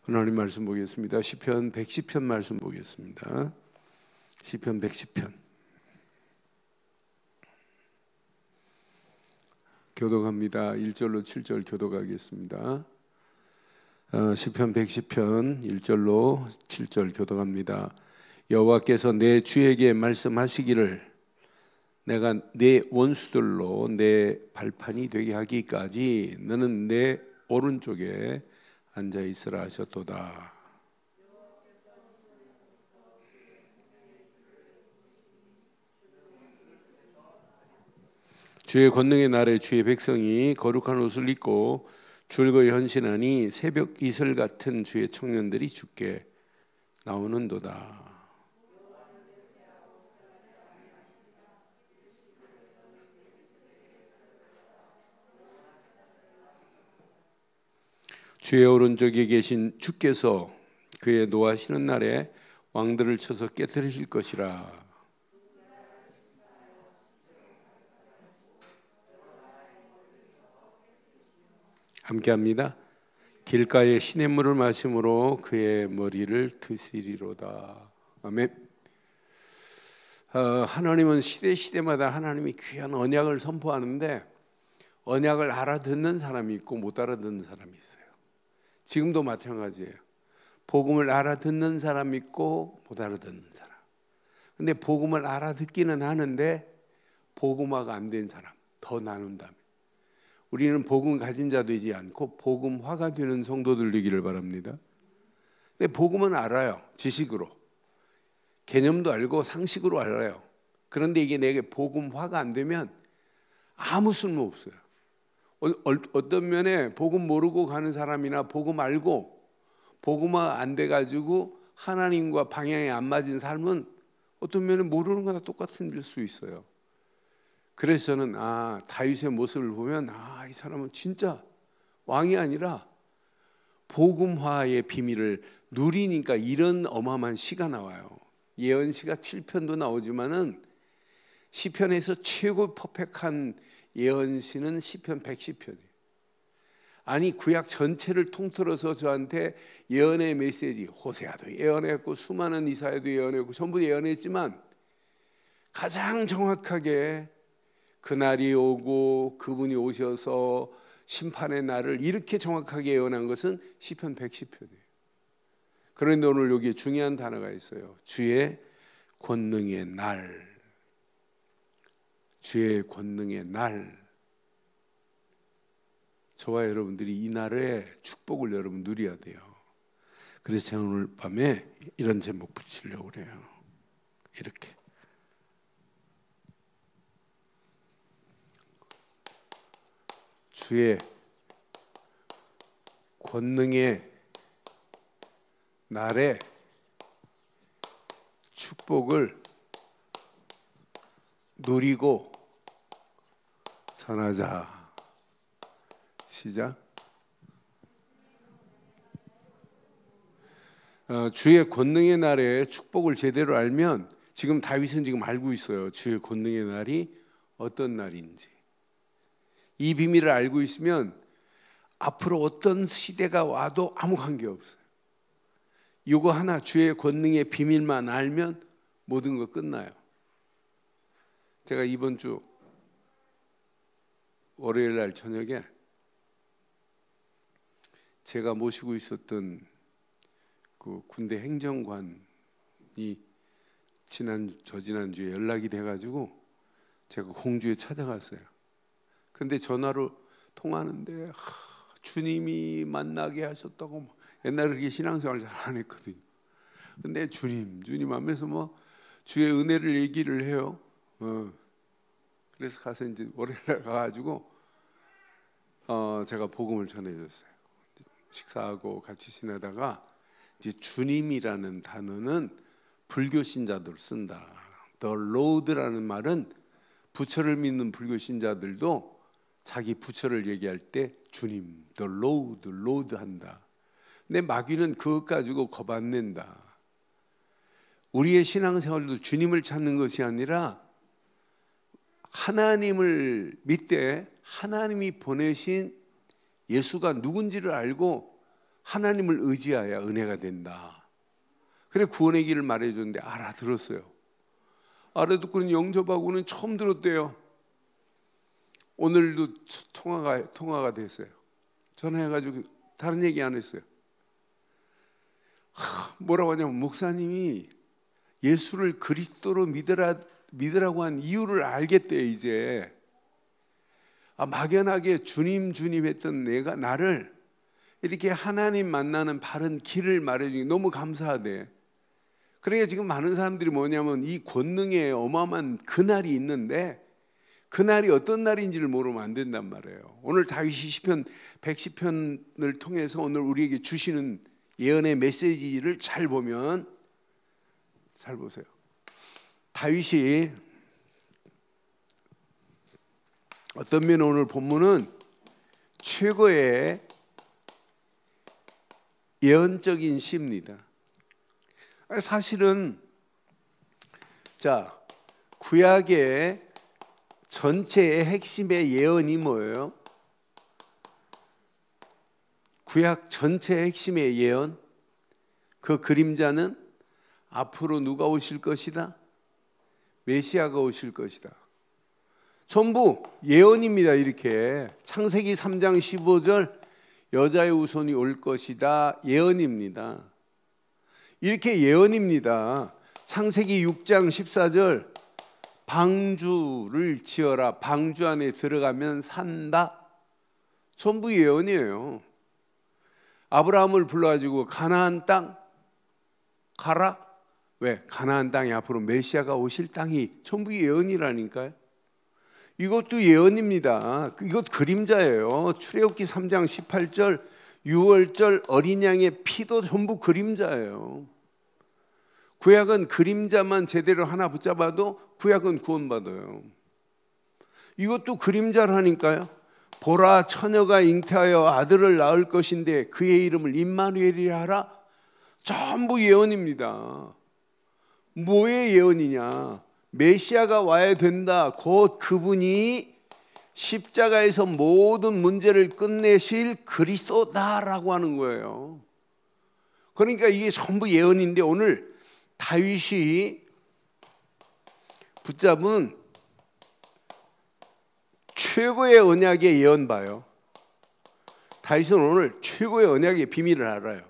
하나님 말씀 보겠습니다. 시편 110편 말씀 보겠습니다. 시편 110편. 교독합니다. 1절로 7절 교독하겠습니다. 시편 110편 1절로 7절 교독합니다. 여호와께서 내 주에게 말씀하시기를 내가 내 원수들로 내 발판이 되게 하기까지 너는 내 오른쪽에 앉아 있으라 하셨도다. 주의 권능의 날에 주의 백성이 거룩한 옷을 입고 즐거이 헌신하니 새벽 이슬 같은 주의 청년들이 주께 나오는도다. 주의 오른쪽에 계신 주께서 그의 노하시는 날에 왕들을 쳐서 깨뜨리실 것이라. 함께합니다. 길가에 시냇물을 마심으로 그의 머리를 드시리로다. 아멘. 하나님은 시대마다 하나님이 귀한 언약을 선포하는데 언약을 알아듣는 사람이 있고 못 알아듣는 사람이 있어요. 지금도 마찬가지예요. 복음을 알아듣는 사람이 있고 못 알아듣는 사람. 근데 복음을 알아듣기는 하는데 복음화가 안 된 사람 더 나눈다면 우리는 복음 가진 자 되지 않고 복음화가 되는 성도들 되기를 바랍니다. 근데 복음은 알아요. 지식으로. 개념도 알고 상식으로 알아요. 그런데 이게 내게 복음화가 안 되면 아무 쓸모 없어요. 어떤 면에 복음 모르고 가는 사람이나 복음 알고 복음화 안 돼가지고 하나님과 방향이 안 맞은 삶은 어떤 면에 모르는 거나 똑같은 일 수 있어요. 그래서 저는 다윗의 모습을 보면 이 사람은 진짜 왕이 아니라 복음화의 비밀을 누리니까 이런 어마어마한 시가 나와요. 예언시가 7편도 나오지만은 시편에서 최고 퍼펙트한 예언시는 시편 110편이에요. 아니 구약 전체를 통틀어서 저한테 예언의 메시지, 호세아도 예언했고 수많은 이사야도 예언했고 전부 예언했지만 가장 정확하게 그날이 오고 그분이 오셔서 심판의 날을 이렇게 정확하게 예언한 것은 시편 110편이에요. 그런데 오늘 여기에 중요한 단어가 있어요. 주의 권능의 날. 주의 권능의 날. 저와 여러분들이 이 날에 축복을 여러분 누려야 돼요. 그래서 제가 오늘 밤에 이런 제목 붙이려고 그래요. 이렇게. 주의 권능의 날에 축복을 누리고 선하자. 시작. 주의 권능의 날에 축복을 제대로 알면 지금 다윗은 지금 알고 있어요. 주의 권능의 날이 어떤 날인지. 이 비밀을 알고 있으면 앞으로 어떤 시대가 와도 아무 관계없어요. 이거 하나 주의 권능의 비밀만 알면 모든 거 끝나요. 제가 이번 주 월요일 날 저녁에 제가 모시고 있었던 그 군대 행정관이 저지난주에 연락이 돼가지고 제가 공주에 찾아갔어요. 근데 전화로 통화하는데 주님이 만나게 하셨다고 옛날에 그렇게 신앙생활 잘 안 했거든요. 근데 주님 하면서 주의 은혜를 얘기를 해요. 그래서 가서 이제 월요일 날 가가지고 제가 복음을 전해줬어요. 식사하고 같이 지내다가 이제 주님이라는 단어는 불교 신자들 쓴다. The Lord라는 말은 부처를 믿는 불교 신자들도 자기 부처를 얘기할 때 주님, The Lord 한다. 근데 마귀는 그것 가지고 겁 안 낸다. 우리의 신앙생활도 주님을 찾는 것이 아니라 하나님을 믿되 하나님이 보내신 예수가 누군지를 알고 하나님을 의지해야 은혜가 된다. 그래 구원의 길을 말해줬는데 알아들었어요. 알아듣고는 영접하고는 처음 들었대요. 오늘도 통화가 됐어요. 전화해가지고 다른 얘기 안 했어요. 뭐라고 하냐면 목사님이 예수를 그리스도로 믿으라고 한 이유를 알겠대요. 이제 막연하게 주님 했던 나를 이렇게 하나님 만나는 바른 길을 말해주니 너무 감사하대. 그러니까 지금 많은 사람들이 뭐냐면 이 권능에 어마어마한 그날이 있는데 그날이 어떤 날인지를 모르면 안 된단 말이에요. 오늘 다윗이 시편 110편을 통해서 오늘 우리에게 주시는 예언의 메시지를 잘 보면, 잘 보세요. 다윗이 어떤 면에 오늘 본문은 최고의 예언적인 시입니다. 사실은 구약의 전체의 핵심의 예언이 뭐예요? 구약 전체의 핵심의 예언, 그 그림자는 앞으로 누가 오실 것이다? 메시아가 오실 것이다. 전부 예언입니다. 이렇게 창세기 3장 15절 여자의 후손이 올 것이다, 예언입니다. 이렇게 예언입니다. 창세기 6장 14절 방주를 지어라, 방주 안에 들어가면 산다. 전부 예언이에요. 아브라함을 불러가지고 가나안 땅 가라. 왜? 가나안 땅이 앞으로 메시아가 오실 땅이 전부 예언이라니까요. 이것도 예언입니다. 이것 그림자예요. 출애굽기 3장 18절 유월절 어린 양의 피도 전부 그림자예요. 구약은 그림자만 제대로 하나 붙잡아도 구약은 구원받아요. 이것도 그림자라니까요. 보라, 처녀가 잉태하여 아들을 낳을 것인데 그의 이름을 임마누엘이라 하라. 전부 예언입니다. 뭐의 예언이냐? 메시아가 와야 된다. 곧 그분이 십자가에서 모든 문제를 끝내실 그리스도다라고 하는 거예요. 그러니까 이게 전부 예언인데 오늘 다윗이 붙잡은 최고의 언약의 예언 봐요. 다윗은 오늘 최고의 언약의 비밀을 알아요.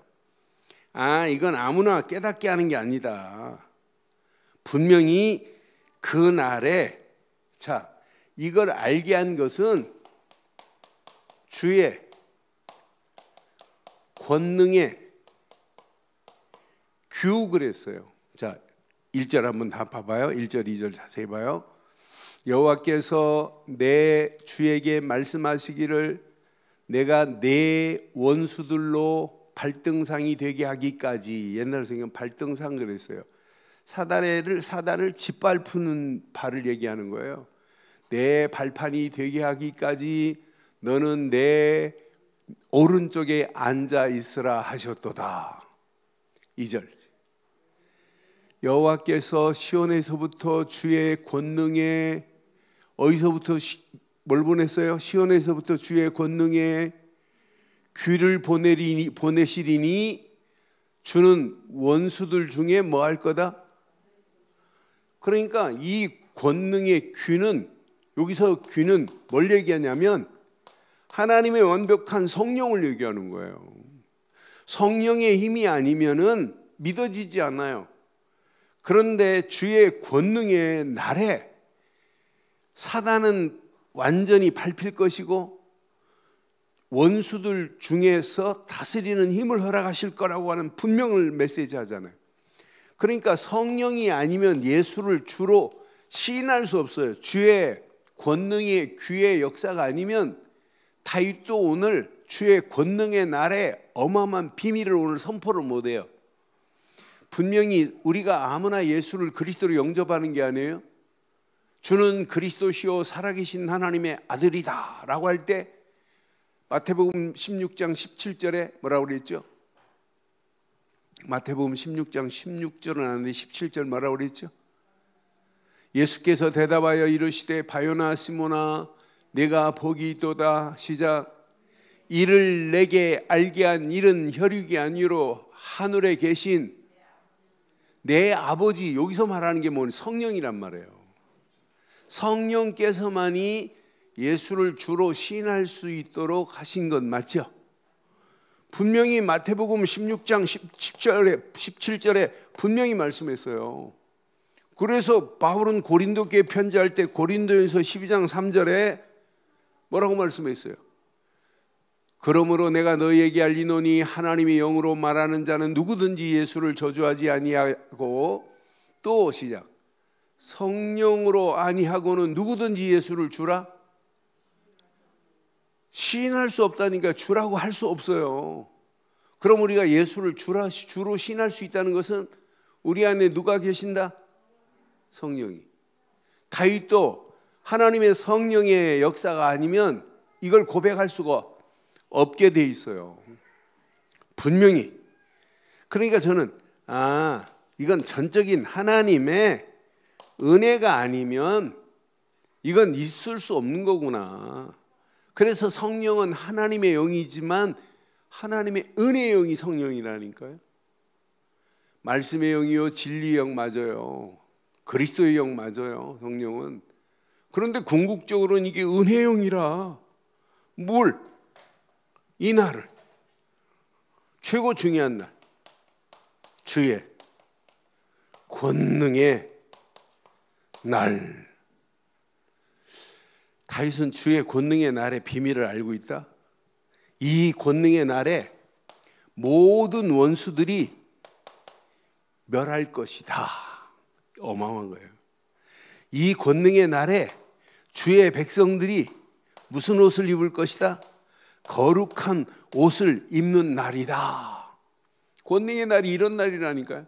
이건 아무나 깨닫게 하는 게 아니다. 분명히 그날에 이걸 알게 한 것은 주의 권능의 규율을 했어요. 1절 한번 다 봐봐요. 1절 2절 자세히 봐요. 여호와께서 내 주에게 말씀하시기를 내가 내 원수들로 발등상이 되게 하기까지. 옛날 성경 발등상 그랬어요. 사단을 짓밟는 발을 얘기하는 거예요. 내 발판이 되게 하기까지 너는 내 오른쪽에 앉아 있으라 하셨도다. 2절 여호와께서 시온에서부터 주의 권능에, 어디서부터 뭘 보냈어요? 시온에서부터 주의 권능에 귀를 보내시리니 주는 원수들 중에 뭐 할 거다? 그러니까 이 권능의 귀는, 여기서 귀는 뭘 얘기하냐면 하나님의 완벽한 성령을 얘기하는 거예요. 성령의 힘이 아니면은 믿어지지 않아요. 그런데 주의 권능의 날에 사단은 완전히 밟힐 것이고 원수들 중에서 다스리는 힘을 허락하실 거라고 하는 분명을 메시지 하잖아요. 그러니까 성령이 아니면 예수를 주로 시인할 수 없어요. 주의 권능의 귀의 역사가 아니면 다윗도 오늘 주의 권능의 날에 어마어마한 비밀을 오늘 선포를 못해요. 분명히 우리가 아무나 예수를 그리스도로 영접하는 게 아니에요. 주는 그리스도시요 살아계신 하나님의 아들이다 라고 할 때 마태복음 16장 17절에 뭐라고 그랬죠? 마태복음 16장 16절은 아닌데 17절 뭐라고 그랬죠? 예수께서 대답하여 이르시되 바요나 시모나 내가 복이 있도다. 시작. 이를 내게 알게 한 이는 혈육이 아니요 하늘에 계신 내 아버지. 여기서 말하는 게 뭐냐? 성령이란 말이에요. 성령께서만이 예수를 주로 시인할 수 있도록 하신 것 맞죠? 분명히 마태복음 16장 17절에 분명히 말씀했어요. 그래서 바울은 고린도교에 편지할 때 고린도전서 12장 3절에 뭐라고 말씀했어요? 그러므로 내가 너희에게 알리노니 하나님의 영으로 말하는 자는 누구든지 예수를 저주하지 아니하고, 또 시작, 성령으로 아니하고는 누구든지 예수를 주라? 시인할 수 없다니까. 주라고 할 수 없어요. 그럼 우리가 예수를 주로 시인할 수 있다는 것은 우리 안에 누가 계신다? 성령이. 다윗도 하나님의 성령의 역사가 아니면 이걸 고백할 수가 없게 돼 있어요. 분명히. 그러니까 저는 이건 전적인 하나님의 은혜가 아니면 이건 있을 수 없는 거구나. 그래서 성령은 하나님의 영이지만 하나님의 은혜의 영이 성령이라니까요. 말씀의 영이요 진리의 영 맞아요. 그리스도의 영 맞아요. 성령은. 그런데 궁극적으로는 이게 은혜의 영이라 이 날을, 최고 중요한 날, 주의 권능의 날. 다윗은 주의 권능의 날의 비밀을 알고 있다. 이 권능의 날에 모든 원수들이 멸할 것이다. 어마어마한 거예요. 이 권능의 날에 주의 백성들이 무슨 옷을 입을 것이다? 거룩한 옷을 입는 날이다. 권능의 날이 이런 날이라니까요.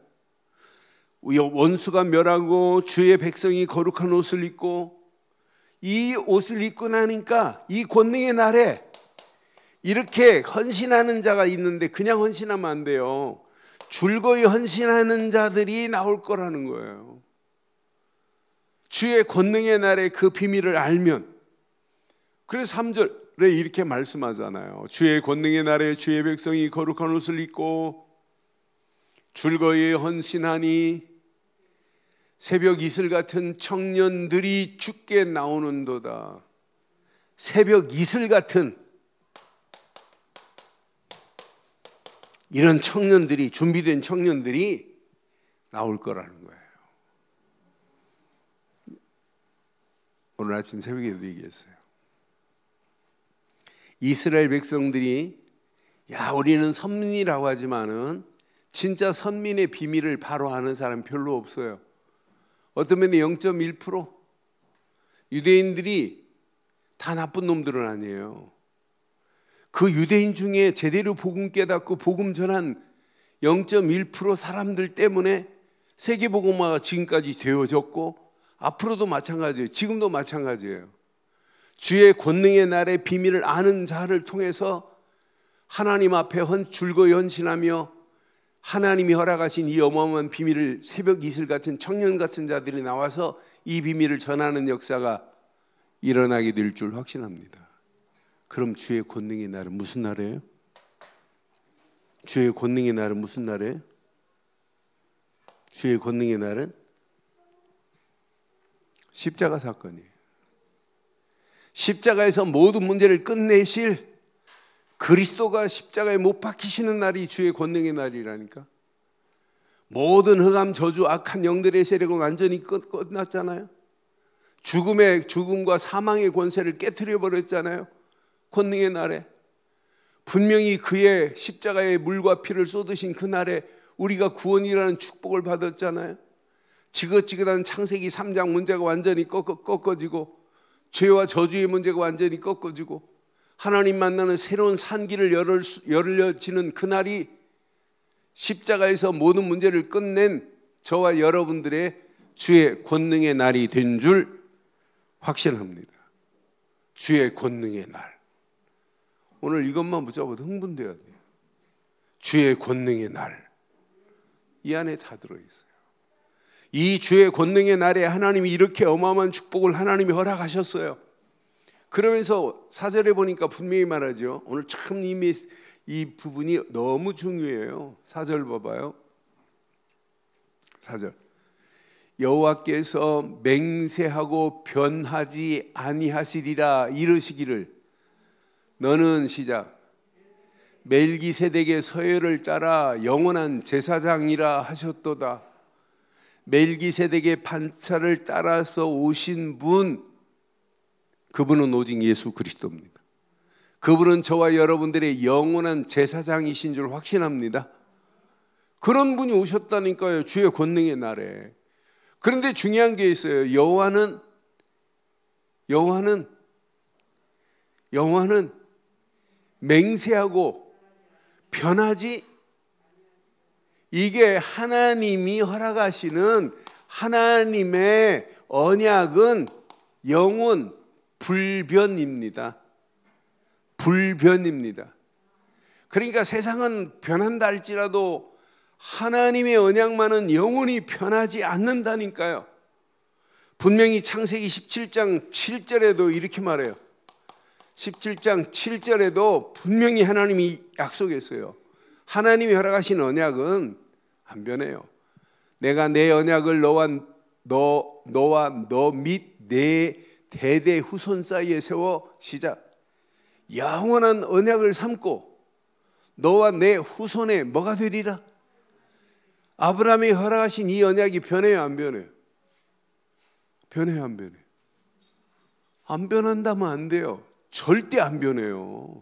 원수가 멸하고 주의 백성이 거룩한 옷을 입고, 이 옷을 입고 나니까 이 권능의 날에 이렇게 헌신하는 자가 있는데 그냥 헌신하면 안 돼요. 줄거이 헌신하는 자들이 나올 거라는 거예요. 주의 권능의 날에 그 비밀을 알면. 그래서 3절에 이렇게 말씀하잖아요. 주의 권능의 날에 주의 백성이 거룩한 옷을 입고 줄거이 헌신하니 새벽 이슬 같은 청년들이 주께 나오는도다. 새벽 이슬 같은 이런 청년들이, 준비된 청년들이 나올 거라는 거예요. 오늘 아침 새벽에도 얘기했어요. 이스라엘 백성들이 우리는 선민이라고 하지만은 진짜 선민의 비밀을 바로 아는 사람 별로 없어요. 어떤 면에 0.1%? 유대인들이 다 나쁜 놈들은 아니에요. 그 유대인 중에 제대로 복음 깨닫고 복음 전한 0.1% 사람들 때문에 세계복음화가 지금까지 되어졌고, 앞으로도 마찬가지예요. 지금도 마찬가지예요. 주의 권능의 날의 비밀을 아는 자를 통해서 하나님 앞에 줄거이 헌신하며 하나님이 허락하신 이 어마어마한 비밀을, 새벽 이슬 같은 청년 같은 자들이 나와서 이 비밀을 전하는 역사가 일어나게 될 줄 확신합니다. 그럼 주의 권능의 날은 무슨 날이에요? 주의 권능의 날은 무슨 날이에요? 주의 권능의 날은 십자가 사건이에요. 십자가에서 모든 문제를 끝내실 그리스도가 십자가에 못 박히시는 날이 주의 권능의 날이라니까. 모든 흑암, 저주, 악한 영들의 세력은 완전히 끝났잖아요. 죽음과 사망의 권세를 깨트려 버렸잖아요. 권능의 날에. 분명히 그의 십자가의 물과 피를 쏟으신 그 날에 우리가 구원이라는 축복을 받았잖아요. 지긋지긋한 창세기 3장 문제가 완전히 꺾어지고, 죄와 저주의 문제가 완전히 꺾어지고, 하나님 만나는 새로운 산길을 열려지는 그날이 십자가에서 모든 문제를 끝낸 저와 여러분들의 주의 권능의 날이 된 줄 확신합니다. 주의 권능의 날. 오늘 이것만 붙잡아도 흥분돼야 돼요. 주의 권능의 날. 이 안에 다 들어있어요. 이 주의 권능의 날에 하나님이 이렇게 어마어마한 축복을 하나님이 허락하셨어요. 그러면서 4절에 보니까 분명히 말하죠. 오늘 참 이 부분이 너무 중요해요. 4절 봐봐요. 4절. 여호와께서 맹세하고 변하지 아니하시리라 이르시기를 너는 시작 멜기세덱의 서열을 따라 영원한 제사장이라 하셨도다. 멜기세덱의 판차를 따라서 오신 분, 그분은 오직 예수 그리스도입니다. 그분은 저와 여러분들의 영원한 제사장이신 줄 확신합니다. 그런 분이 오셨다니까요, 주의 권능의 날에. 그런데 중요한 게 있어요. 여호와는 맹세하고 변하지, 이게 하나님이 허락하시는 하나님의 언약은 영원 불변입니다. 불변입니다. 그러니까 세상은 변한다 할지라도 하나님의 언약만은 영원히 변하지 않는다니까요. 분명히 창세기 17장 7절에도 이렇게 말해요. 17장 7절에도 분명히 하나님이 약속했어요. 하나님이 허락하신 언약은 안 변해요. 내가 내 언약을 너와 너 및 내 대대 후손 사이에 세워 시작 영원한 언약을 삼고 너와 내 후손에 뭐가 되리라? 아브라함이 허락하신 이 언약이 변해요, 안 변해요? 변해요, 안 변해요? 안 변한다면 안 돼요. 절대 안 변해요.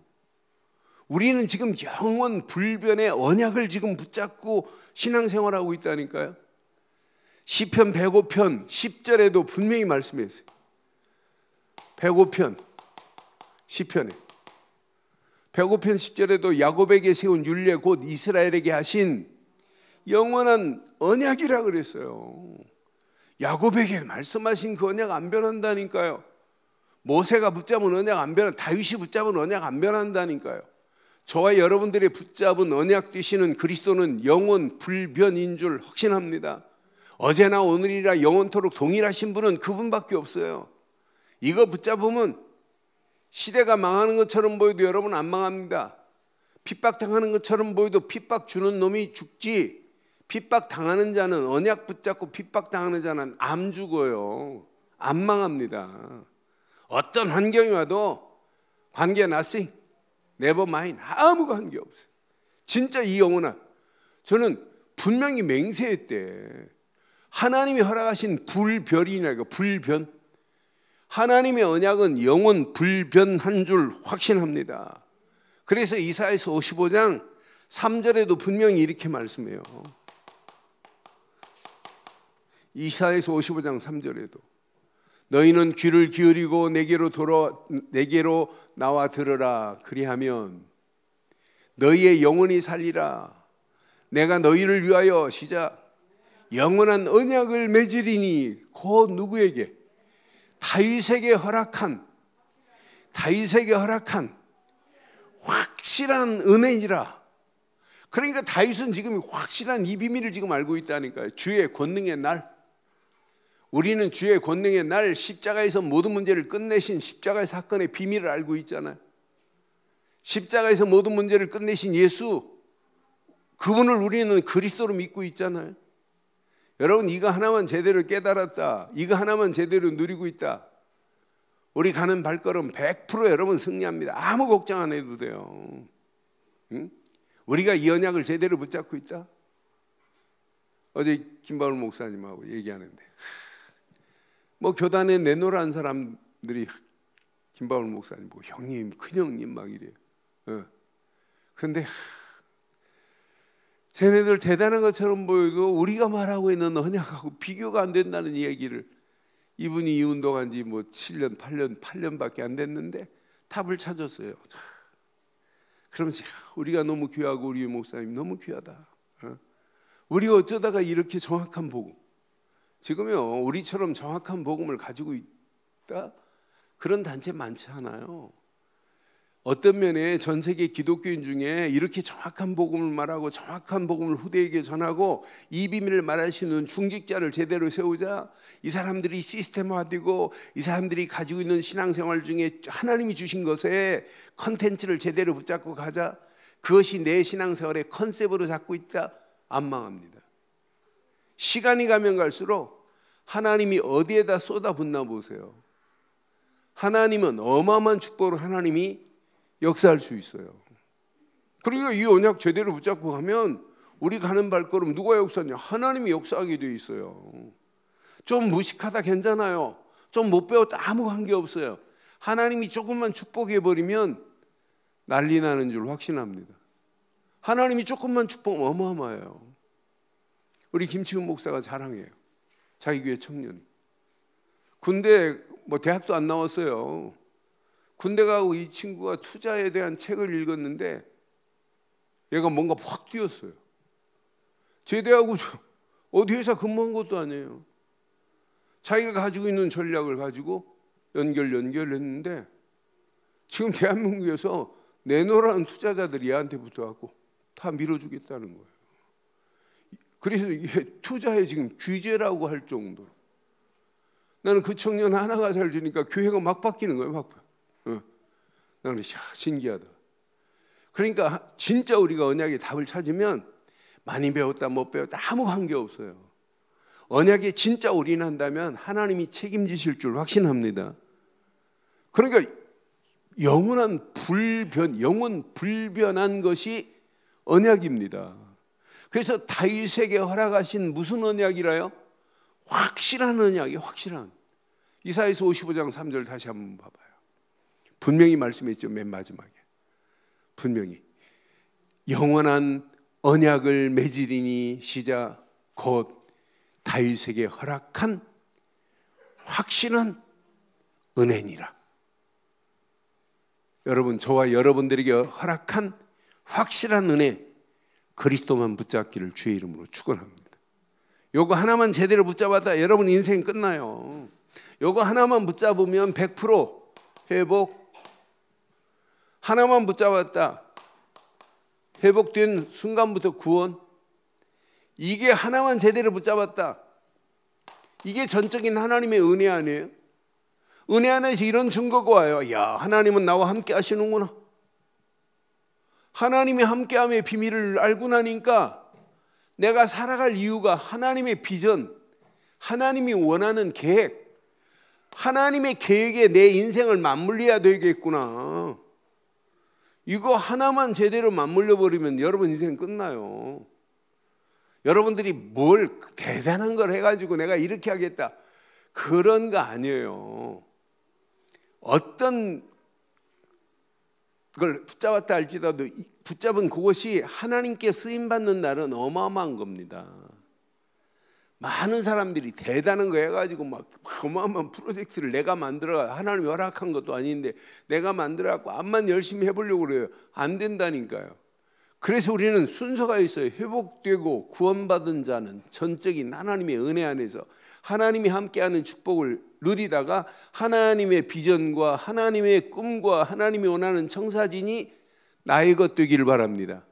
우리는 지금 영원 불변의 언약을 지금 붙잡고 신앙생활하고 있다니까요. 시편 105편 10절에도 분명히 말씀했어요. 105편 시편에 105편 10절에도 야곱에게 세운 율례 곧 이스라엘에게 하신 영원한 언약이라 그랬어요. 야곱에게 말씀하신 그 언약 안 변한다니까요. 모세가 붙잡은 언약 안 변한, 다윗이 붙잡은 언약 안 변한다니까요. 저와 여러분들이 붙잡은 언약 되시는 그리스도는 영원 불변인 줄 확신합니다. 어제나 오늘이라 영원토록 동일하신 분은 그분밖에 없어요. 이거 붙잡으면 시대가 망하는 것처럼 보여도 여러분 안 망합니다. 핍박당하는 것처럼 보여도 핍박 주는 놈이 죽지, 핍박당하는 자는, 언약 붙잡고 핍박당하는 자는 안 죽어요. 안 망합니다. 어떤 환경이 와도 관계 nothing, never mind, 아무 관계 없어요. 진짜 이 영혼아, 저는 분명히 맹세했대. 하나님이 허락하신 불변이라고. 불변. 하나님의 언약은 영원 불변한 줄 확신합니다. 그래서 이사야서 55장 3절에도 분명히 이렇게 말씀해요. 이사야서 55장 3절에도 너희는 귀를 기울이고 내게로 나와 들으라. 그리하면 너희의 영혼이 살리라. 내가 너희를 위하여 시작 영원한 언약을 맺으리니 곧 누구에게? 다윗에게 허락한 확실한 은혜이라. 그러니까 다윗은 지금 확실한 이 비밀을 지금 알고 있다니까요. 주의 권능의 날, 우리는 주의 권능의 날 십자가에서 모든 문제를 끝내신 십자가의 사건의 비밀을 알고 있잖아요. 십자가에서 모든 문제를 끝내신 예수, 그분을 우리는 그리스도로 믿고 있잖아요. 여러분, 이거 하나만 제대로 깨달았다, 이거 하나만 제대로 누리고 있다, 우리 가는 발걸음 100% 여러분 승리합니다. 아무 걱정 안 해도 돼요. 응? 우리가 이 언약을 제대로 붙잡고 있다. 어제 김바울 목사님하고 얘기하는데 뭐 교단에 내놓으라는 사람들이 김바울 목사님 보고 형님, 큰형님 막 이래요. 그런데 쟤네들 대단한 것처럼 보여도 우리가 말하고 있는 언약하고 비교가 안 된다는 이야기를, 이분이 이운동한 지 뭐 7년, 8년밖에 안 됐는데 답을 찾았어요. 그러면서 우리가 너무 귀하고 우리 목사님 너무 귀하다. 우리가 어쩌다가 이렇게 정확한 복음, 지금요 우리처럼 정확한 복음을 가지고 있다? 그런 단체 많지 않아요. 어떤 면에 전 세계 기독교인 중에 이렇게 정확한 복음을 말하고 정확한 복음을 후대에게 전하고 이 비밀을 말할 수 있는 중직자를 제대로 세우자, 이 사람들이 시스템화되고 이 사람들이 가지고 있는 신앙생활 중에 하나님이 주신 것에 컨텐츠를 제대로 붙잡고 가자, 그것이 내 신앙생활의 컨셉으로 잡고 있다, 안 망합니다. 시간이 가면 갈수록 하나님이 어디에다 쏟아붓나 보세요. 하나님은 어마어마한 축복으로 하나님이 역사할 수 있어요. 그러니까 이 언약 제대로 붙잡고 가면 우리 가는 발걸음 누가 역사하냐? 하나님이 역사하게 돼 있어요. 좀 무식하다 괜찮아요. 좀 못 배웠다 아무 관계없어요. 하나님이 조금만 축복해버리면 난리 나는 줄 확신합니다. 하나님이 조금만 축복하면 어마어마해요. 우리 김치훈 목사가 자랑해요. 자기 교회 청년이 군대 대학도 안 나왔어요. 군대 가고 이 친구가 투자에 대한 책을 읽었는데 얘가 뭔가 확 뛰었어요. 제대하고 어디 회사 근무한 것도 아니에요. 자기가 가지고 있는 전략을 가지고 연결했는데 지금 대한민국에서 내놓으라는 투자자들이 얘한테 붙어갖고 다 밀어주겠다는 거예요. 그래서 이게 투자에 지금 규제라고 할 정도로. 나는 그 청년 하나가 잘 되니까 교회가 막 바뀌는 거예요. 막. 나는 신기하다. 그러니까 진짜 우리가 언약의 답을 찾으면 많이 배웠다 못 배웠다 아무 관계없어요. 언약에 진짜 올인한다면 하나님이 책임지실 줄 확신합니다. 그러니까 영원 불변한 것이 언약입니다. 그래서 다윗에게 허락하신 무슨 언약이라요? 확실한 언약이 확실한. 이사야서 55장 3절 다시 한번 봐봐요. 분명히 말씀했죠. 맨 마지막에 분명히 영원한 언약을 맺으리니 시작 곧 다윗에게 허락한 확실한 은혜니라. 여러분, 저와 여러분들에게 허락한 확실한 은혜, 그리스도만 붙잡기를 주의 이름으로 축원합니다. 요거 하나만 제대로 붙잡았다 여러분 인생 끝나요. 요거 하나만 붙잡으면 100% 회복. 하나만 붙잡았다 회복된 순간부터 구원. 이게 하나만 제대로 붙잡았다, 이게 전적인 하나님의 은혜 아니에요? 은혜 안에서 이런 증거가 와요. 야, 하나님은 나와 함께 하시는구나. 하나님이 함께함의 비밀을 알고 나니까 내가 살아갈 이유가 하나님의 비전, 하나님이 원하는 계획, 하나님의 계획에 내 인생을 맞물려야 되겠구나. 이거 하나만 제대로 맞물려 버리면 여러분 인생 끝나요. 여러분들이 뭘 대단한 걸 해가지고 내가 이렇게 하겠다 그런 거 아니에요. 어떤 걸 붙잡았다 할지라도 붙잡은 그것이 하나님께 쓰임받는 날은 어마어마한 겁니다. 많은 사람들이 대단한 거 해가지고 막 어마어마한 프로젝트를 내가 만들어, 하나님이 허락한 것도 아닌데 내가 만들어갖고 암만 열심히 해보려고 그래요. 안 된다니까요. 그래서 우리는 순서가 있어요. 회복되고 구원받은 자는 전적인 하나님의 은혜 안에서 하나님이 함께하는 축복을 누리다가 하나님의 비전과 하나님의 꿈과 하나님이 원하는 청사진이 나의 것 되기를 바랍니다.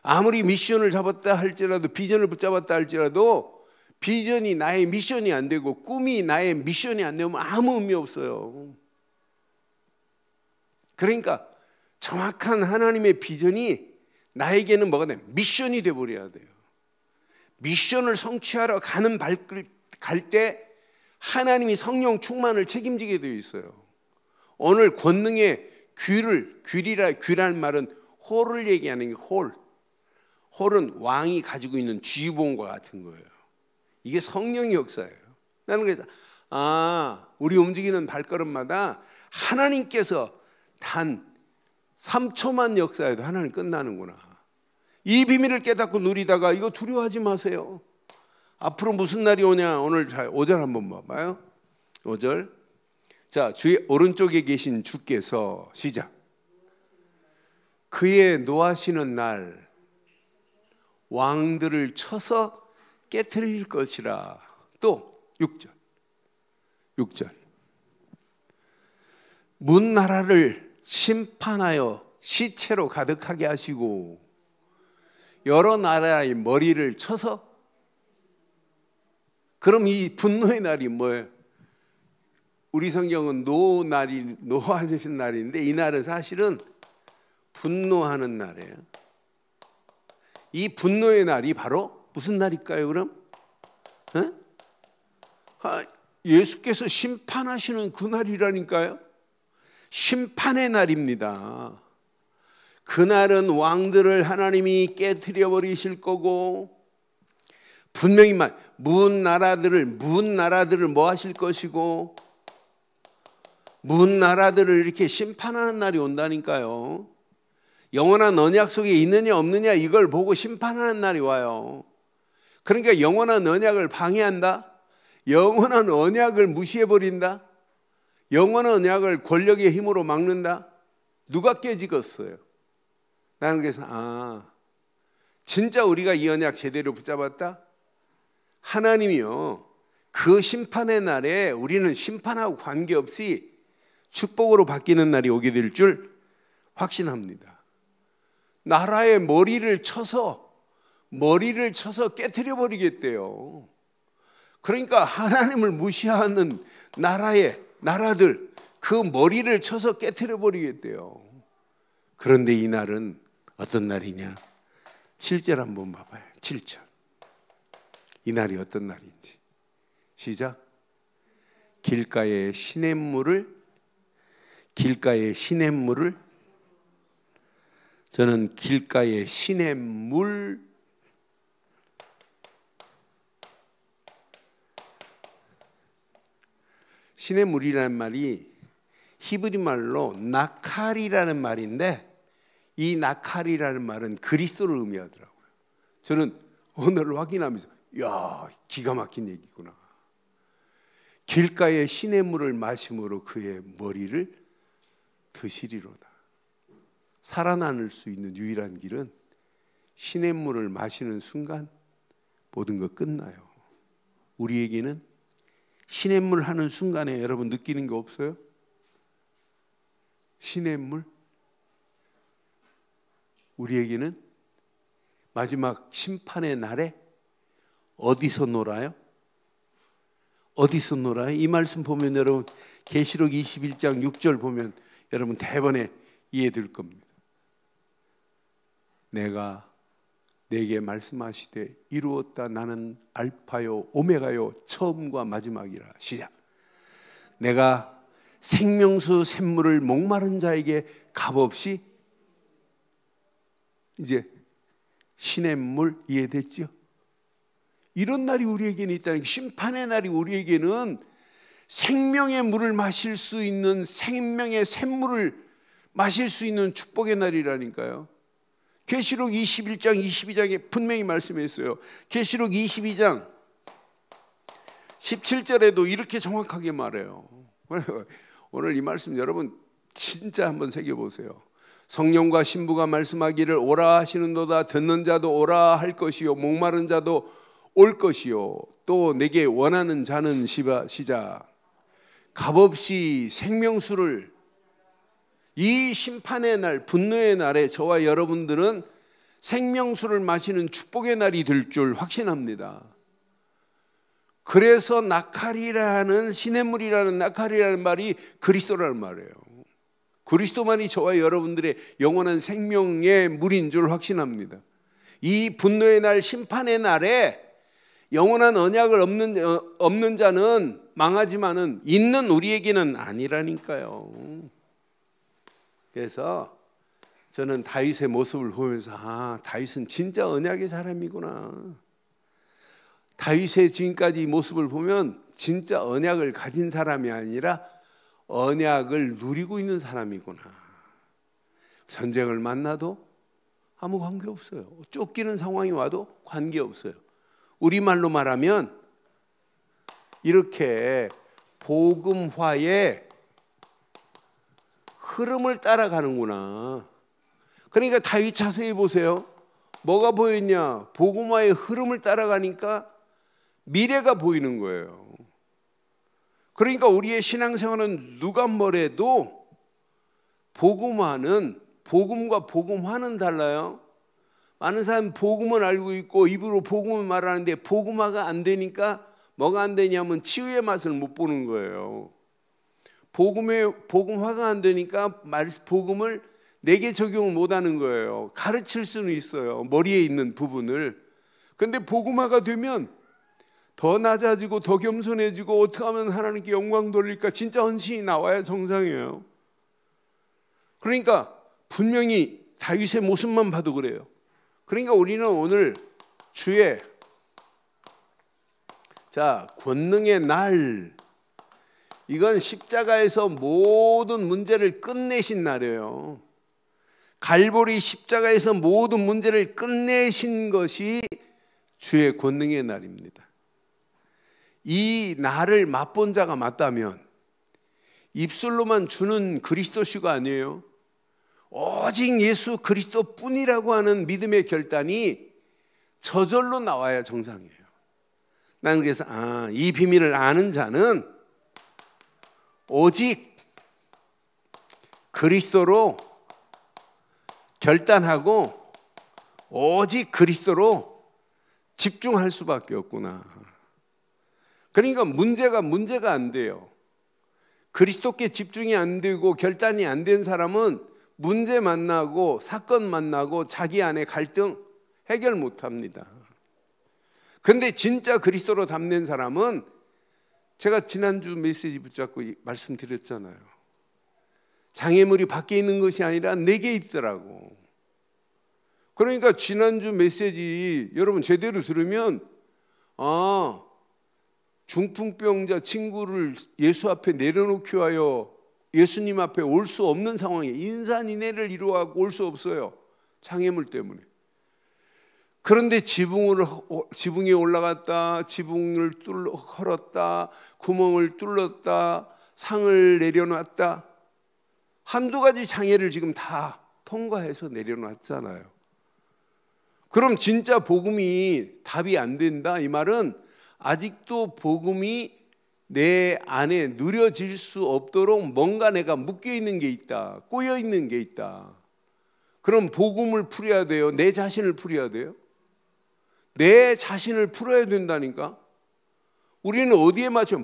아무리 미션을 잡았다 할지라도, 비전을 붙잡았다 할지라도 비전이 나의 미션이 안 되고 꿈이 나의 미션이 안 되면 아무 의미 없어요. 그러니까 정확한 하나님의 비전이 나에게는 뭐가 돼? 미션이 돼버려야 돼요. 미션을 성취하러 가는 발길 갈 때 하나님이 성령 충만을 책임지게 되어 있어요. 오늘 권능의 귀란 말은 홀을 얘기하는 게 홀은 왕이 가지고 있는 쥐봉과 같은 거예요. 이게 성령의 역사예요. 나는 그래서 우리 움직이는 발걸음마다 하나님께서 단 3초만 역사해도 하나님 끝나는구나. 이 비밀을 깨닫고 누리다가 이거 두려워하지 마세요. 앞으로 무슨 날이 오냐. 오늘 5절 한번 봐봐요. 5절. 자, 주의 오른쪽에 계신 주께서 시작. 그의 노하시는 날 왕들을 쳐서 깨트릴 것이라. 또 6절. 문나라를 심판하여 시체로 가득하게 하시고 여러 나라의 머리를 쳐서, 그럼 이 분노의 날이 뭐예요? 우리 성경은 노하신 날인데 이 날은 사실은 분노하는 날이에요. 이 분노의 날이 바로 무슨 날일까요? 그럼 예수께서 심판하시는 그 날이라니까요. 심판의 날입니다. 그날은 왕들을 하나님이 깨트려 버리실 거고, 분명히 문 나라들을 뭐 하실 것이고, 문 나라들을 이렇게 심판하는 날이 온다니까요. 영원한 언약 속에 있느냐 없느냐 이걸 보고 심판하는 날이 와요. 그러니까 영원한 언약을 방해한다, 영원한 언약을 무시해버린다, 영원한 언약을 권력의 힘으로 막는다. 누가 깨지겠어요? 나는 그래서 진짜 우리가 이 언약 제대로 붙잡았다? 하나님이요, 그 심판의 날에 우리는 심판하고 관계없이 축복으로 바뀌는 날이 오게 될 줄 확신합니다. 나라의 머리를 쳐서 깨트려 버리겠대요. 그러니까 하나님을 무시하는 나라들 그 머리를 쳐서 깨트려 버리겠대요. 그런데 이 날은 어떤 날이냐? 7절 한번 봐봐요. 7절. 이 날이 어떤 날인지. 시작. 길가에 시냇물을 저는 길가에 시냇물, 시냇물이라는 말이 히브리 말로 나칼이라는 말인데, 이 나칼이라는 말은 그리스도를 의미하더라고요. 저는 오늘 확인하면서 기가 막힌 얘기구나. 길가에 시냇물을 마심으로 그의 머리를 드시리로다. 살아남을 수 있는 유일한 길은 시냇물을 마시는 순간 모든 것 끝나요. 우리에게는 시냇물 하는 순간에 여러분 느끼는 거 없어요? 시냇물? 우리에게는 마지막 심판의 날에 어디서 놀아요? 어디서 놀아요? 이 말씀 보면 여러분 계시록 21장 6절 보면 여러분 대번에 이해될 겁니다. 내가 내게 말씀하시되 이루었다. 나는 알파요 오메가요 처음과 마지막이라. 시작. 내가 생명수 샘물을 목마른 자에게 값없이, 이제 시냇물 이해됐죠? 이런 날이 우리에게는 있다는 게, 심판의 날이 우리에게는 생명의 물을 마실 수 있는, 생명의 샘물을 마실 수 있는 축복의 날이라니까요. 계시록 21장 22장에 분명히 말씀했어요. 계시록 22장 17절에도 이렇게 정확하게 말해요. 오늘 이 말씀 여러분 진짜 한번 새겨보세요. 성령과 신부가 말씀하기를 오라 하시는도다. 듣는 자도 오라 할 것이요 목마른 자도 올 것이요 또 내게 원하는 자는 시작 값없이 생명수를. 이 심판의 날, 분노의 날에 저와 여러분들은 생명수를 마시는 축복의 날이 될 줄 확신합니다. 그래서 나칼이라는, 시냇물이라는 나칼이라는 말이 그리스도라는 말이에요. 그리스도만이 저와 여러분들의 영원한 생명의 물인 줄 확신합니다. 이 분노의 날, 심판의 날에 영원한 언약을 없는 자는 망하지만은 있는 우리에게는 아니라니까요. 그래서 저는 다윗의 모습을 보면서 다윗은 진짜 언약의 사람이구나. 다윗의 지금까지 모습을 보면 진짜 언약을 가진 사람이 아니라 언약을 누리고 있는 사람이구나. 전쟁을 만나도 아무 관계없어요. 쫓기는 상황이 와도 관계없어요. 우리말로 말하면 이렇게 복음화의 흐름을 따라가는구나. 그러니까 다윗 자세히 보세요. 뭐가 보였냐? 복음화의 흐름을 따라가니까 미래가 보이는 거예요. 그러니까 우리의 신앙생활은 누가 뭐래도 복음화는 복음과 복음화는 달라요. 많은 사람은 복음은 알고 있고 입으로 복음을 말하는데 복음화가 안 되니까 뭐가 안 되냐면 치유의 맛을 못 보는 거예요. 복음화가 안 되니까 복음을 내게 적용을 못 하는 거예요. 가르칠 수는 있어요. 머리에 있는 부분을. 근데 복음화가 되면 더 낮아지고 더 겸손해지고 어떻게 하면 하나님께 영광 돌릴까 진짜 헌신이 나와야 정상이에요. 그러니까 분명히 다윗의 모습만 봐도 그래요. 그러니까 우리는 오늘 주의 권능의 날, 이건 십자가에서 모든 문제를 끝내신 날이에요. 갈보리 십자가에서 모든 문제를 끝내신 것이 주의 권능의 날입니다. 이 날을 맛본 자가 맞다면 입술로만 주는 그리스도시가 아니에요. 오직 예수 그리스도뿐이라고 하는 믿음의 결단이 저절로 나와야 정상이에요. 난 그래서 이 비밀을 아는 자는 오직 그리스도로 결단하고 오직 그리스도로 집중할 수밖에 없구나. 그러니까 문제가 안 돼요. 그리스도께 집중이 안 되고 결단이 안 된 사람은 문제 만나고 사건 만나고 자기 안에 갈등 해결 못 합니다. 근데 진짜 그리스도로 담는 사람은 제가 지난주 메시지 붙잡고 말씀드렸잖아요. 장애물이 밖에 있는 것이 아니라 내게 있더라고. 그러니까 지난주 메시지 여러분 제대로 들으면 중풍병자 친구를 예수 앞에 내려놓기 위하여 예수님 앞에 올 수 없는 상황에 인산인해를 이루어가고 올 수 없어요. 장애물 때문에. 그런데 지붕에 올라갔다, 지붕을 헐었다, 구멍을 뚫었다, 상을 내려놨다. 한두 가지 장애를 지금 다 통과해서 내려놨잖아요. 그럼 진짜 복음이 답이 안 된다 이 말은 아직도 복음이 내 안에 누려질 수 없도록 뭔가 내가 묶여있는 게 있다, 꼬여있는 게 있다. 그럼 복음을 풀어야 돼요? 내 자신을 풀어야 돼요? 내 자신을 풀어야 된다니까. 우리는 어디에 맞춰?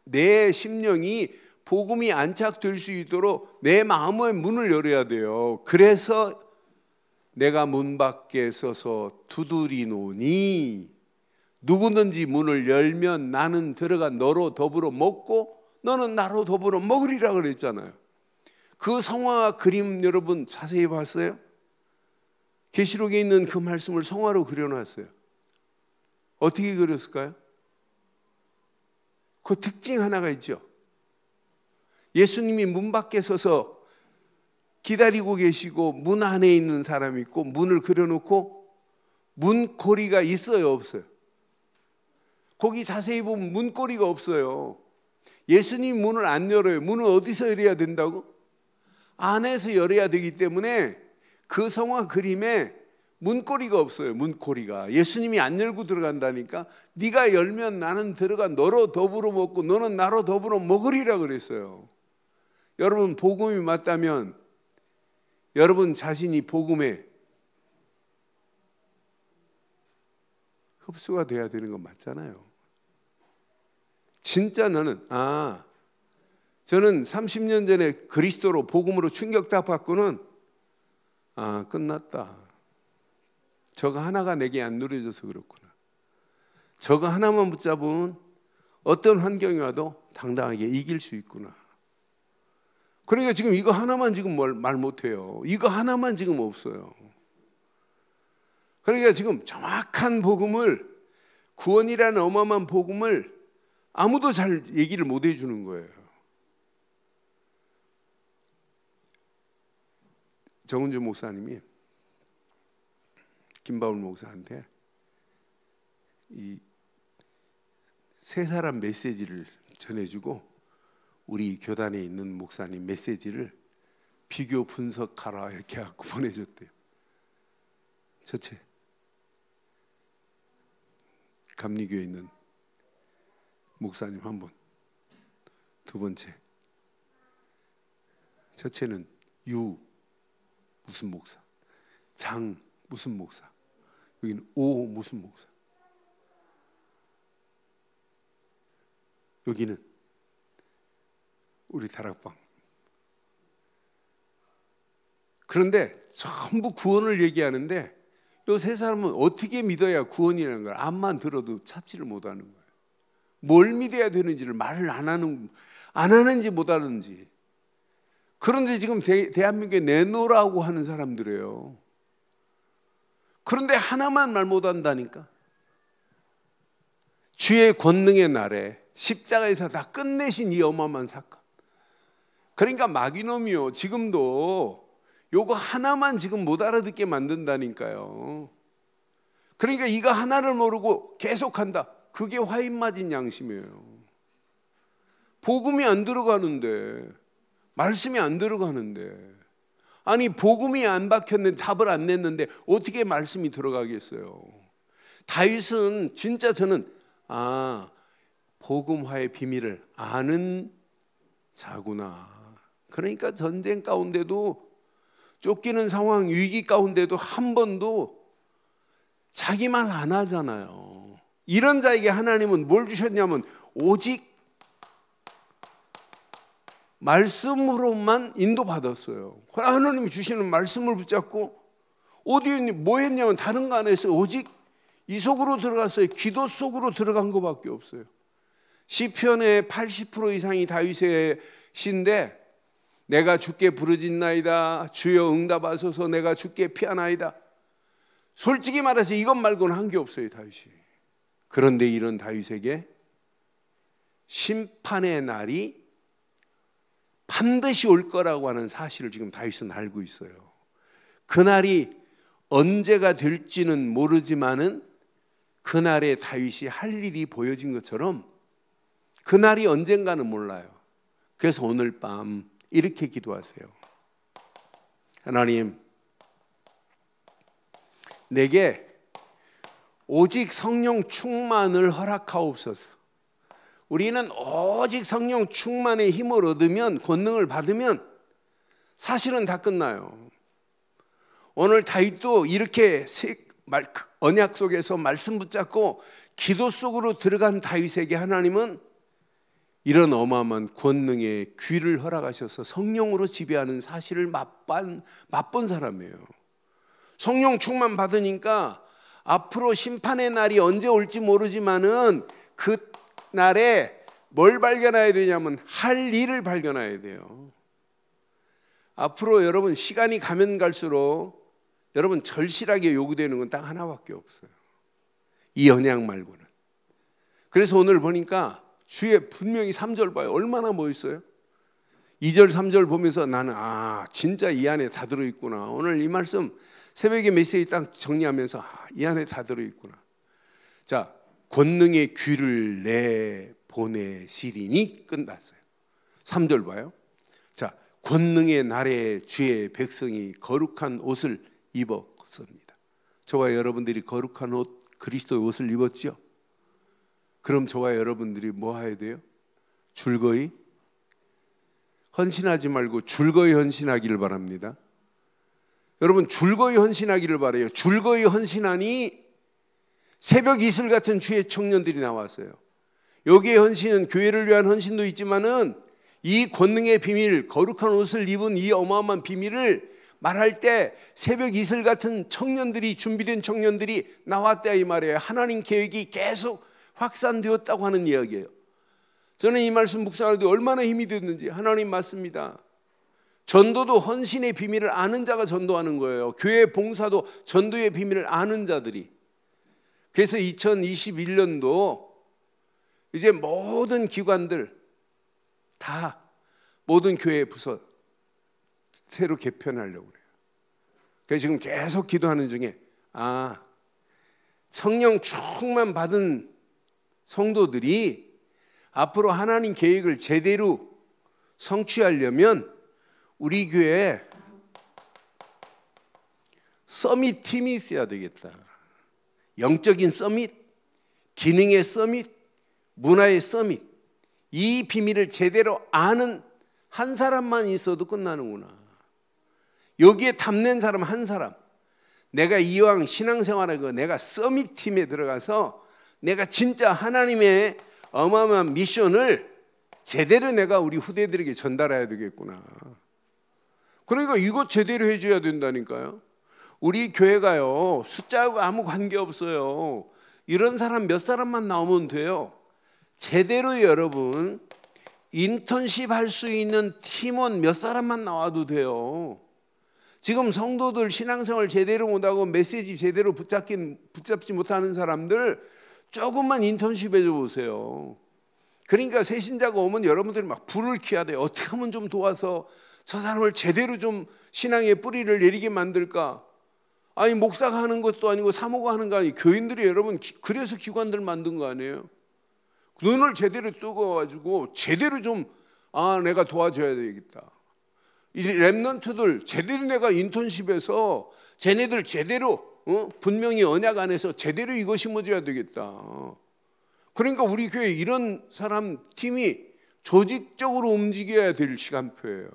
내 심령이 복음이 안착될 수 있도록 내 마음의 문을 열어야 돼요. 그래서 내가 문 밖에 서서 두드리노니 누구든지 문을 열면 나는 들어가 너로 더불어 먹고 너는 나로 더불어 먹으리라 그랬잖아요. 그 성화 그림 여러분 자세히 봤어요? 계시록에 있는 그 말씀을 성화로 그려놨어요. 어떻게 그렸을까요? 그 특징 하나가 있죠. 예수님이 문 밖에 서서 기다리고 계시고 문 안에 있는 사람이 있고 문을 그려놓고 문고리가 있어요, 없어요? 거기 자세히 보면 문고리가 없어요. 예수님 문을 안 열어요. 문은 어디서 열어야 된다고? 안에서 열어야 되기 때문에 그 성화 그림에 문고리가 없어요. 문고리가. 예수님이 안 열고 들어간다니까. 네가 열면 나는 들어가 너로 더불어 먹고 너는 나로 더불어 먹으리라 그랬어요. 여러분 복음이 맞다면 여러분 자신이 복음에 흡수가 돼야 되는 건 맞잖아요. 진짜 저는 30년 전에 그리스도로 복음으로 충격 다 받고는 끝났다. 저거 하나가 내게 안 누려져서 그렇구나. 저거 하나만 붙잡으면 어떤 환경이 와도 당당하게 이길 수 있구나. 그러니까 지금 이거 하나만 지금 말 못해요. 이거 하나만 지금 없어요. 그러니까 지금 정확한 복음을, 구원이라는 어마어마한 복음을 아무도 잘 얘기를 못 해주는 거예요. 정은주 목사님이 김바울 목사한테 이 세 사람 메시지를 전해주고 우리 교단에 있는 목사님 메시지를 비교 분석하라 이렇게 해갖고 보내줬대요. 첫째, 감리교에 있는 목사님 한 분. 두 번째, 저체는 유 무슨 목사, 장 무슨 목사, 여기는 오 무슨 목사, 여기는 우리 다락방. 그런데 전부 구원을 얘기하는데 이 세 사람은 어떻게 믿어야 구원이라는 걸 암만 들어도 찾지를 못하는 거예요. 뭘 믿어야 되는지를 말을 안 하는지 못하는지. 그런데 지금 대한민국에 내놓으라고 하는 사람들이에요. 그런데 하나만 말 못한다니까. 주의 권능의 날에 십자가에서 다 끝내신 이 어마어마한 사건. 그러니까 마귀놈이요, 지금도 요거 하나만 지금 못 알아듣게 만든다니까요. 그러니까 이거 하나를 모르고 계속한다. 그게 화인 맞은 양심이에요. 복음이 안 들어가는데, 말씀이 안 들어가는데, 아니 복음이 안 박혔는데 답을 안 냈는데 어떻게 말씀이 들어가겠어요? 다윗은 진짜 저는 복음화의 비밀을 아는 자구나. 그러니까 전쟁 가운데도, 쫓기는 상황, 위기 가운데도 한 번도 자기 말 안 하잖아요. 이런 자에게 하나님은 뭘 주셨냐면 오직 말씀으로만 인도받았어요. 하나님이 주시는 말씀을 붙잡고 어디 뭐 했냐면 다른 거 안 했어요. 오직 이 속으로 들어갔어요. 기도 속으로 들어간 것밖에 없어요. 시편의 80% 이상이 다윗의 시인데, 내가 주께 부르짖나이다, 주여 응답하소서, 내가 주께 피하나이다. 솔직히 말해서 이것 말고는 한 게 없어요, 다윗이. 그런데 이런 다윗에게 심판의 날이 반드시 올 거라고 하는 사실을 지금 다윗은 알고 있어요. 그날이 언제가 될지는 모르지만은 그날에 다윗이 할 일이 보여진 것처럼 그날이 언젠가는 몰라요. 그래서 오늘 밤 이렇게 기도하세요. 하나님, 내게 오직 성령 충만을 허락하옵소서. 우리는 오직 성령 충만의 힘을 얻으면, 권능을 받으면 사실은 다 끝나요. 오늘 다윗도 이렇게 언약 속에서 말씀 붙잡고 기도 속으로 들어간 다윗에게 하나님은 이런 어마어마한 권능의 귀를 허락하셔서 성령으로 지배하는 사실을 맛본 사람이에요. 성령 충만 받으니까 앞으로 심판의 날이 언제 올지 모르지만은 그 날에 뭘 발견해야 되냐면 할 일을 발견해야 돼요. 앞으로 여러분 시간이 가면 갈수록 여러분 절실하게 요구되는 건 딱 하나밖에 없어요. 이 언약 말고는. 그래서 오늘 보니까 주에 분명히 3절 봐요. 얼마나 멋있어요. 2절 3절 보면서 나는 진짜 이 안에 다 들어있구나. 오늘 이 말씀 새벽에 메시지 딱 정리하면서 이 안에 다 들어있구나. 자, 권능의 귀를 내보내시리니 끝났어요. 3절 봐요. 자, 권능의 날에 주의 백성이 거룩한 옷을 입었습니다. 저와 여러분들이 거룩한 옷, 그리스도의 옷을 입었죠? 그럼 저와 여러분들이 뭐 해야 돼요? 즐거이 헌신하지 말고 즐거이 헌신하기를 바랍니다. 여러분 즐거이 헌신하기를 바라요. 즐거이 헌신하니 새벽 이슬 같은 주의 청년들이 나왔어요. 여기에 헌신은 교회를 위한 헌신도 있지만은 이 권능의 비밀, 거룩한 옷을 입은 이 어마어마한 비밀을 말할 때 새벽 이슬 같은 청년들이, 준비된 청년들이 나왔다 이 말이에요. 하나님 계획이 계속 확산되었다고 하는 이야기예요. 저는 이 말씀 묵상할 때 얼마나 힘이 됐는지. 하나님 맞습니다. 전도도 헌신의 비밀을 아는 자가 전도하는 거예요. 교회 봉사도 전도의 비밀을 아는 자들이. 그래서 2021년도 이제 모든 기관들 다 모든 교회 부서 새로 개편하려고 그래요. 그래서 지금 계속 기도하는 중에 성령 충만 받은 성도들이 앞으로 하나님 계획을 제대로 성취하려면 우리 교회에 서밋 팀이 있어야 되겠다. 영적인 서밋, 기능의 서밋, 문화의 서밋, 이 비밀을 제대로 아는 한 사람만 있어도 끝나는구나. 여기에 탐낸 사람 한 사람. 내가 이왕 신앙생활하고 내가 서밋팀에 들어가서 내가 진짜 하나님의 어마어마한 미션을 제대로 내가 우리 후대들에게 전달해야 되겠구나. 그러니까 이거 제대로 해줘야 된다니까요. 우리 교회가요, 숫자하고 아무 관계없어요. 이런 사람 몇 사람만 나오면 돼요. 제대로 여러분 인턴십 할 수 있는 팀원 몇 사람만 나와도 돼요. 지금 성도들 신앙생활 제대로 못하고 메시지 제대로 붙잡지 못하는 사람들 조금만 인턴십 해줘 보세요. 그러니까 새신자가 오면 여러분들이 막 불을 켜야 돼요. 어떻게 하면 좀 도와서 저 사람을 제대로 좀 신앙의 뿌리를 내리게 만들까? 아니 목사가 하는 것도 아니고 사모가 하는 거 아니고 교인들이 여러분 그래서 기관들 만든 거 아니에요? 눈을 제대로 뜨거워가지고 제대로 좀 내가 도와줘야 되겠다. 이 랩런트들 제대로 내가 인턴십에서 쟤네들 제대로 분명히 언약 안에서 제대로 이거 심어줘야 되겠다. 그러니까 우리 교회 이런 사람 팀이 조직적으로 움직여야 될 시간표예요.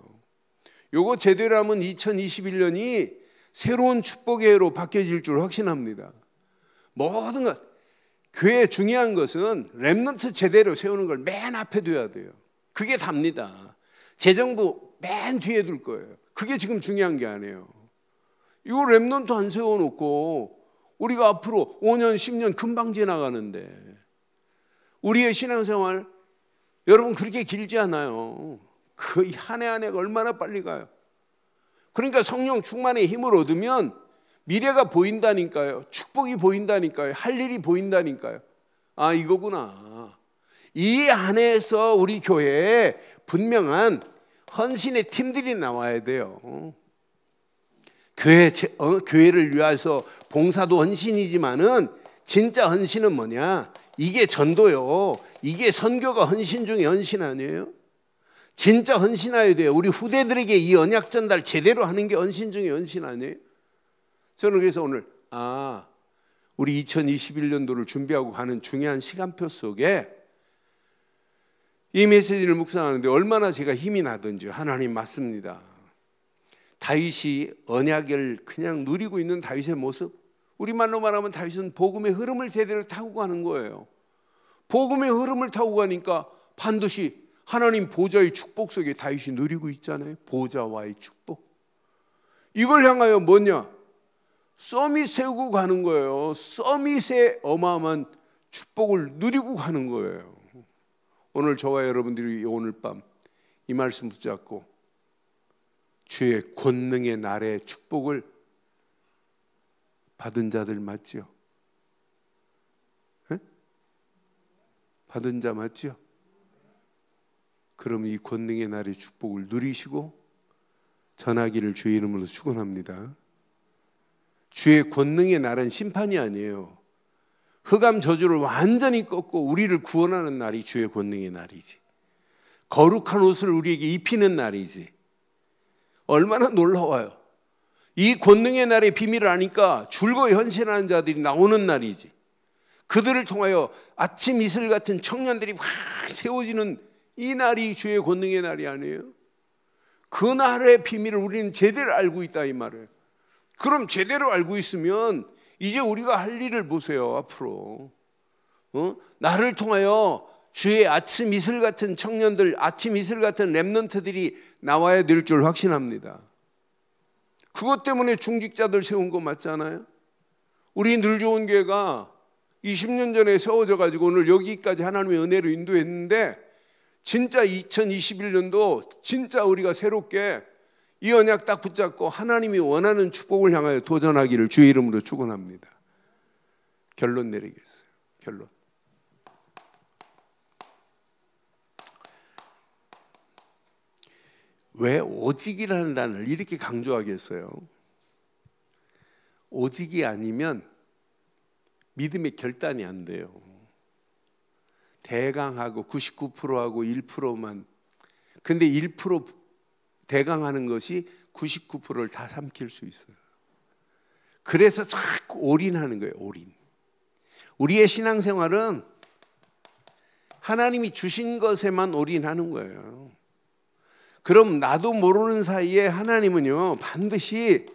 요거 제대로 하면 2021년이 새로운 축복의 해로 바뀌어질 줄 확신합니다. 모든 것 교회에 중요한 것은 랩런트 제대로 세우는 걸 맨 앞에 둬야 돼요. 그게 답니다. 재정부 맨 뒤에 둘 거예요. 그게 지금 중요한 게 아니에요. 이거 랩런트 안 세워놓고 우리가 앞으로 5년 10년 금방 지나가는데 우리의 신앙생활 여러분 그렇게 길지 않아요. 그 한 해 한 해가 얼마나 빨리 가요. 그러니까 성령 충만의 힘을 얻으면 미래가 보인다니까요. 축복이 보인다니까요. 할 일이 보인다니까요. 아 이거구나. 이 안에서 우리 교회에 분명한 헌신의 팀들이 나와야 돼요. 교회를 위해서 봉사도 헌신이지만은 진짜 헌신은 뭐냐? 이게 전도요. 이게 선교가 헌신 중에 헌신 아니에요? 진짜 헌신해야 돼요. 우리 후대들에게 이 언약 전달 제대로 하는 게 헌신 중에 헌신 아니에요? 저는 그래서 오늘 우리 2021년도를 준비하고 가는 중요한 시간표 속에 이 메시지를 묵상하는데 얼마나 제가 힘이 나든지 하나님 맞습니다. 다윗이 언약을 그냥 누리고 있는 다윗의 모습, 우리말로 말하면 다윗은 복음의 흐름을 제대로 타고 가는 거예요. 복음의 흐름을 타고 가니까 반드시 하나님 보좌의 축복 속에 다윗이 누리고 있잖아요. 보좌와의 축복. 이걸 향하여 뭐냐? 서밋 세우고 가는 거예요. 서밋의 어마어마한 축복을 누리고 가는 거예요. 오늘 저와 여러분들이 오늘 밤 이 말씀 붙잡고 주의 권능의 날의 축복을 받은 자들 맞죠? 네? 받은 자 맞죠? 그럼 이 권능의 날의 축복을 누리시고 전하기를 주의 이름으로 축원합니다. 주의 권능의 날은 심판이 아니에요. 흑암 저주를 완전히 꺾고 우리를 구원하는 날이 주의 권능의 날이지. 거룩한 옷을 우리에게 입히는 날이지. 얼마나 놀라워요. 이 권능의 날의 비밀을 아니까 줄거이 헌신하는 자들이 나오는 날이지. 그들을 통하여 아침 이슬 같은 청년들이 확 세워지는 이 날이 주의 권능의 날이 아니에요? 그 날의 비밀을 우리는 제대로 알고 있다 이 말이에요. 그럼 제대로 알고 있으면 이제 우리가 할 일을 보세요. 앞으로 나를 통하여 주의 아침 이슬 같은 청년들, 아침 이슬 같은 랩런트들이 나와야 될 줄 확신합니다. 그것 때문에 중직자들 세운 거 맞잖아요. 우리 늘 좋은 교회가 20년 전에 세워져 가지고 오늘 여기까지 하나님의 은혜로 인도했는데 진짜 2021년도 진짜 우리가 새롭게 이 언약 딱 붙잡고 하나님이 원하는 축복을 향하여 도전하기를 주의 이름으로 축원합니다. 결론 내리겠어요. 결론. 왜 오직이라는 단어를 이렇게 강조하겠어요? 오직이 아니면 믿음의 결단이 안 돼요. 대강하고 99%하고 1%만. 근데 1% 대강하는 것이 99%를 다 삼킬 수 있어요. 그래서 자꾸 올인하는 거예요. 올인. 우리의 신앙생활은 하나님이 주신 것에만 올인하는 거예요. 그럼 나도 모르는 사이에 하나님은요 반드시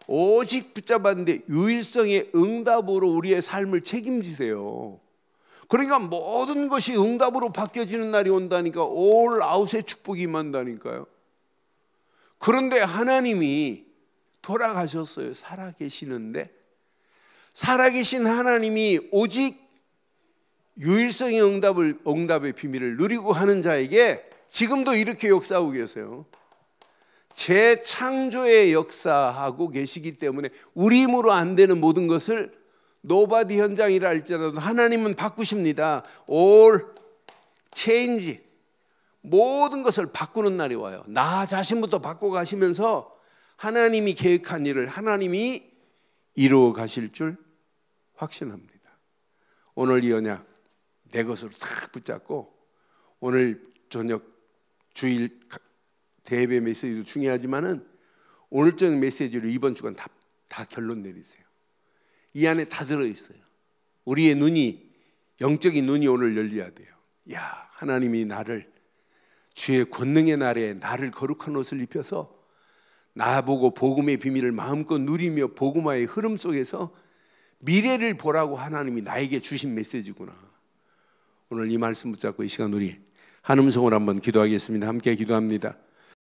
오직 붙잡았는데 유일성의 응답으로 우리의 삶을 책임지세요. 그러니까 모든 것이 응답으로 바뀌어지는 날이 온다니까. 올 아웃의 축복이 임한다니까요. 그런데 하나님이 돌아가셨어요. 살아계시는데 살아계신 하나님이 오직 유일성의 응답의 비밀을 누리고 하는 자에게 지금도 이렇게 역사하고 계세요. 재창조의 역사하고 계시기 때문에 우리 힘으로 안 되는 모든 것을 노바디 현장이라 할지라도 하나님은 바꾸십니다. 올 체인지, 모든 것을 바꾸는 날이 와요. 나 자신부터 바꿔가시면서 하나님이 계획한 일을 하나님이 이루어 가실 줄 확신합니다. 오늘 이 언약 내 것으로 딱 붙잡고 오늘 저녁 주일 대예배 메시지도 중요하지만은 오늘 저녁 메시지로 이번 주간 다 결론 내리세요. 이 안에 다 들어있어요. 우리의 눈이, 영적인 눈이 오늘 열려야 돼요. 야, 하나님이 나를 주의 권능의 날에 나를 거룩한 옷을 입혀서 나보고 복음의 비밀을 마음껏 누리며 복음화의 흐름 속에서 미래를 보라고 하나님이 나에게 주신 메시지구나. 오늘 이 말씀 붙잡고 이 시간 우리 한 음성으로 한번 기도하겠습니다. 함께 기도합니다.